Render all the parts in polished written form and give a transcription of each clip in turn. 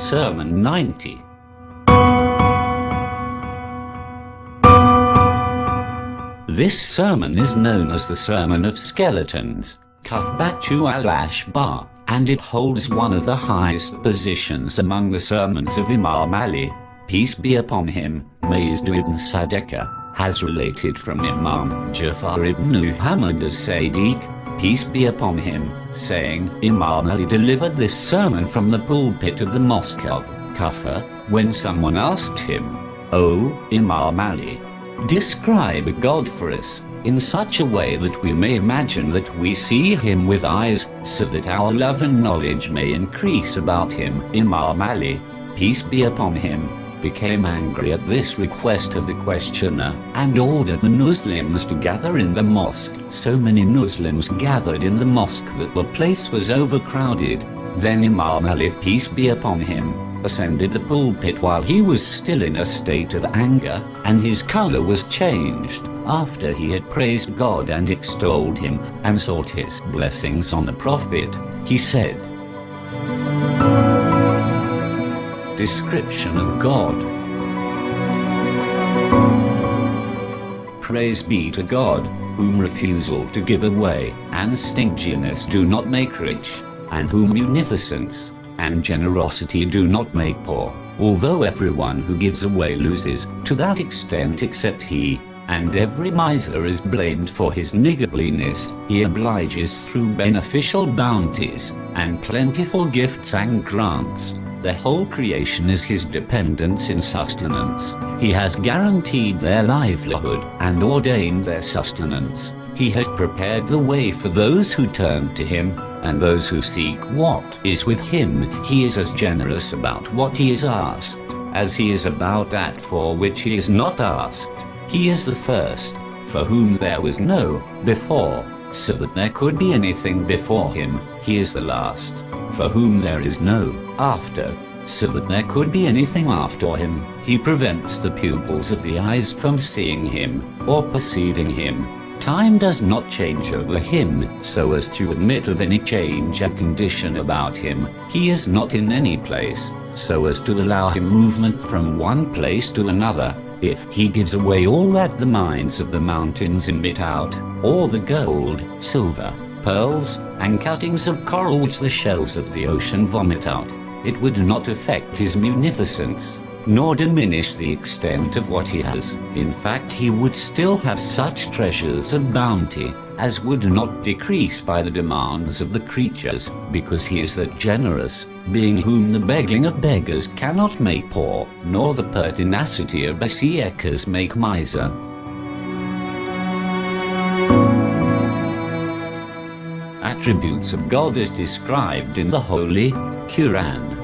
Sermon 90. This sermon is known as the Sermon of Skeletons, Khutbah al-Ashbah, and it holds one of the highest positions among the sermons of Imam Ali, peace be upon him. Mas'ud ibn Sadaqah has related from Imam Ja'far ibn Muhammad as-Sadiq, peace be upon him, saying, Imam Ali delivered this sermon from the pulpit of the mosque of Kufa, when someone asked him, "O Imam Ali, describe God for us, in such a way that we may imagine that we see him with eyes, so that our love and knowledge may increase about him." Imam Ali, peace be upon him, became angry at this request of the questioner, and ordered the Muslims to gather in the mosque. So many Muslims gathered in the mosque that the place was overcrowded. Then Imam Ali, peace be upon him, ascended the pulpit while he was still in a state of anger, and his color was changed. After he had praised God and extolled him, and sought his blessings on the Prophet, he said, Description of God. Praise be to God, whom refusal to give away and stinginess do not make rich, and whom munificence and generosity do not make poor, although everyone who gives away loses to that extent except he, and every miser is blamed for his niggardliness. He obliges through beneficial bounties and plentiful gifts and grants. The whole creation is his dependence in sustenance. He has guaranteed their livelihood and ordained their sustenance. He has prepared the way for those who turn to him, and those who seek what is with him. He is as generous about what he is asked, as he is about that for which he is not asked. He is the first, for whom there was no before, so that there could be anything before him. He is the last, for whom there is no after, so that there could be anything after him. He prevents the pupils of the eyes from seeing him, or perceiving him. Time does not change over him, so as to admit of any change of condition about him. He is not in any place, so as to allow him movement from one place to another. If he gives away all that the mines of the mountains emit out, or the gold, silver, pearls, and cuttings of coral which the shells of the ocean vomit out, it would not affect his munificence, nor diminish the extent of what he has. In fact, he would still have such treasures of bounty as would not decrease by the demands of the creatures, because he is that generous being whom the begging of beggars cannot make poor, nor the pertinacity of besiegers make miser. Attributes of God as described in the Holy Quran.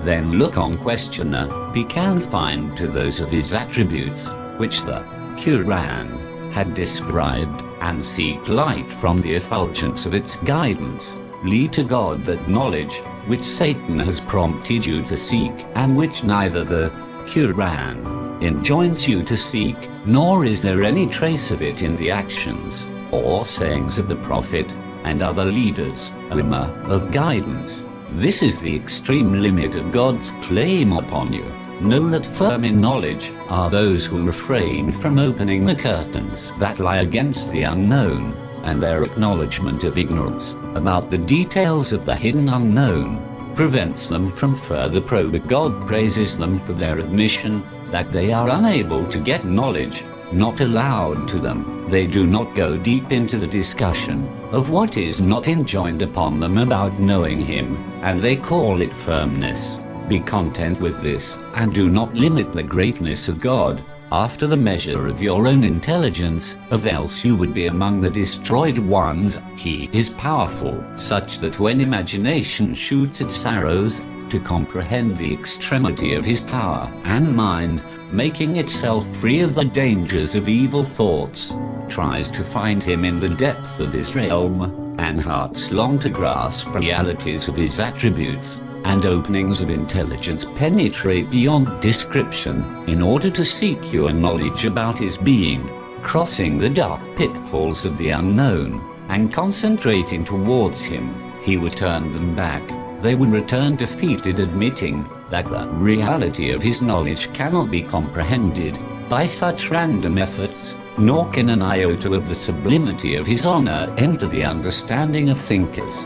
Then look on questioner, be confined to those of his attributes, which the Quran had described, and seek light from the effulgence of its guidance. Lead to God that knowledge, which Satan has prompted you to seek, and which neither the Quran enjoins you to seek, nor is there any trace of it in the actions or sayings of the Prophet and other leaders, ulama, of guidance. This is the extreme limit of God's claim upon you. Know that firm in knowledge are those who refrain from opening the curtains that lie against the unknown, and their acknowledgement of ignorance about the details of the hidden unknown prevents them from further probing. God praises them for their admission that they are unable to get knowledge not allowed to them. They do not go deep into the discussion of what is not enjoined upon them about knowing him, and they call it firmness. Be content with this, and do not limit the greatness of God after the measure of your own intelligence, or else you would be among the destroyed ones. He is powerful, such that when imagination shoots its arrows to comprehend the extremity of his power, and mind, making itself free of the dangers of evil thoughts, tries to find him in the depth of his realm, and hearts long to grasp realities of his attributes, and openings of intelligence penetrate beyond description, in order to seek your knowledge about his being, crossing the dark pitfalls of the unknown, and concentrating towards him. He would turn them back they would return defeated, admitting that the reality of his knowledge cannot be comprehended by such random efforts, nor can an iota of the sublimity of his honor enter the understanding of thinkers.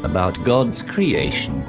About God's creation.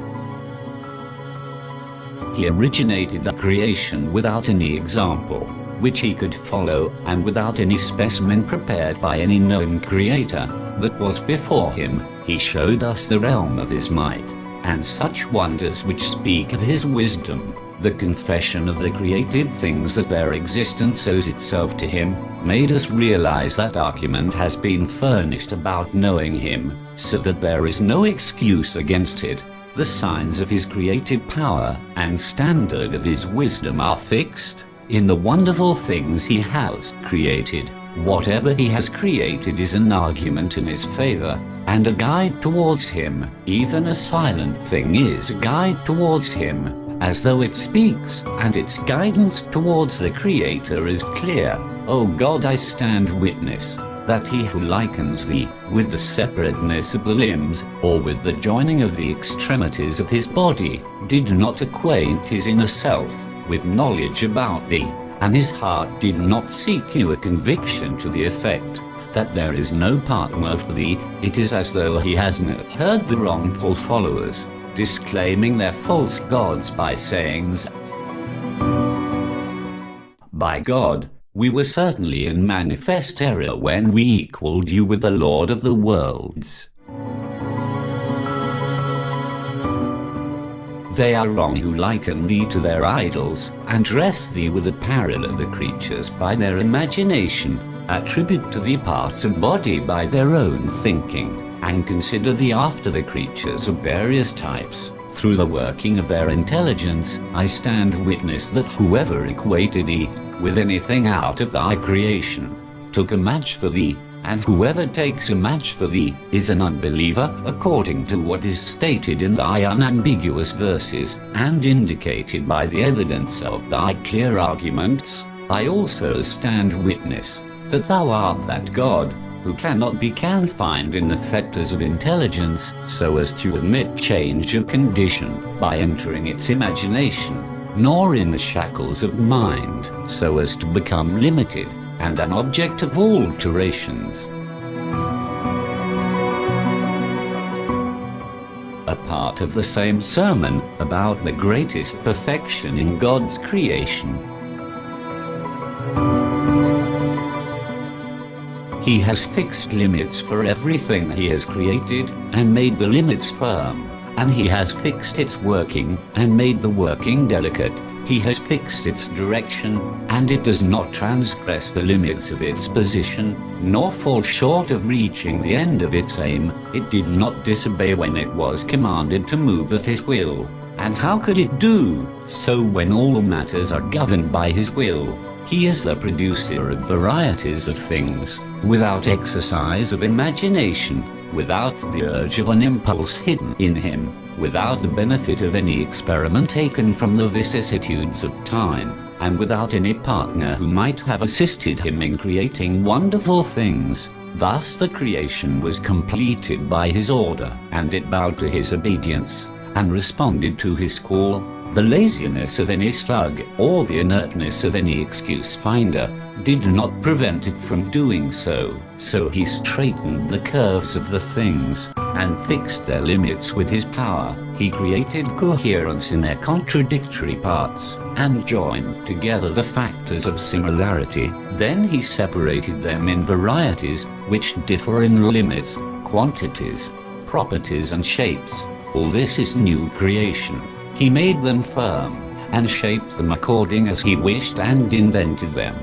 He originated the creation without any example which he could follow, and without any specimen prepared by any known creator that was before him. He showed us the realm of his might, and such wonders which speak of his wisdom, the confession of the created things that their existence owes itself to him, made us realize that argument has been furnished about knowing him, so that there is no excuse against it. The signs of his creative power and standard of his wisdom are fixed in the wonderful things he has created. Whatever he has created is an argument in his favor, and a guide towards him. Even a silent thing is a guide towards him, as though it speaks, and its guidance towards the Creator is clear. O God, I stand witness that he who likens thee with the separateness of the limbs, or with the joining of the extremities of his body, did not acquaint his inner self with knowledge about thee, and his heart did not seek you a conviction to the effect that there is no partner for thee. It is as though he has not heard the wrongful followers disclaiming their false gods by sayings. By God, we were certainly in manifest error when we equaled you with the Lord of the worlds. They are wrong who liken thee to their idols, and dress thee with apparel of the creatures by their imagination, attribute to thee parts of body by their own thinking, and consider thee after the creatures of various types, through the working of their intelligence. I stand witness that whoever equated thee with anything out of thy creation took a match for thee, and whoever takes a match for thee is an unbeliever, according to what is stated in thy unambiguous verses, and indicated by the evidence of thy clear arguments. I also stand witness that thou art that God who cannot be confined in the fetters of intelligence, so as to admit change of condition by entering its imagination, nor in the shackles of mind, so as to become limited and an object of alterations. A part of the same sermon about the greatest perfection in God's creation. He has fixed limits for everything he has created, and made the limits firm, and he has fixed its working, and made the working delicate. He has fixed its direction, and it does not transgress the limits of its position, nor fall short of reaching the end of its aim. It did not disobey when it was commanded to move at his will. And how could it do so when all matters are governed by his will? He is the producer of varieties of things, without exercise of imagination, without the urge of an impulse hidden in him, without the benefit of any experiment taken from the vicissitudes of time, and without any partner who might have assisted him in creating wonderful things. Thus the creation was completed by his order, and it bowed to his obedience, and responded to his call. The laziness of any slug, or the inertness of any excuse finder, did not prevent it from doing so. So he straightened the curves of the things, and fixed their limits with his power. He created coherence in their contradictory parts, and joined together the factors of similarity. Then he separated them in varieties, which differ in limits, quantities, properties and shapes. All this is new creation. He made them firm, and shaped them according as he wished, and invented them.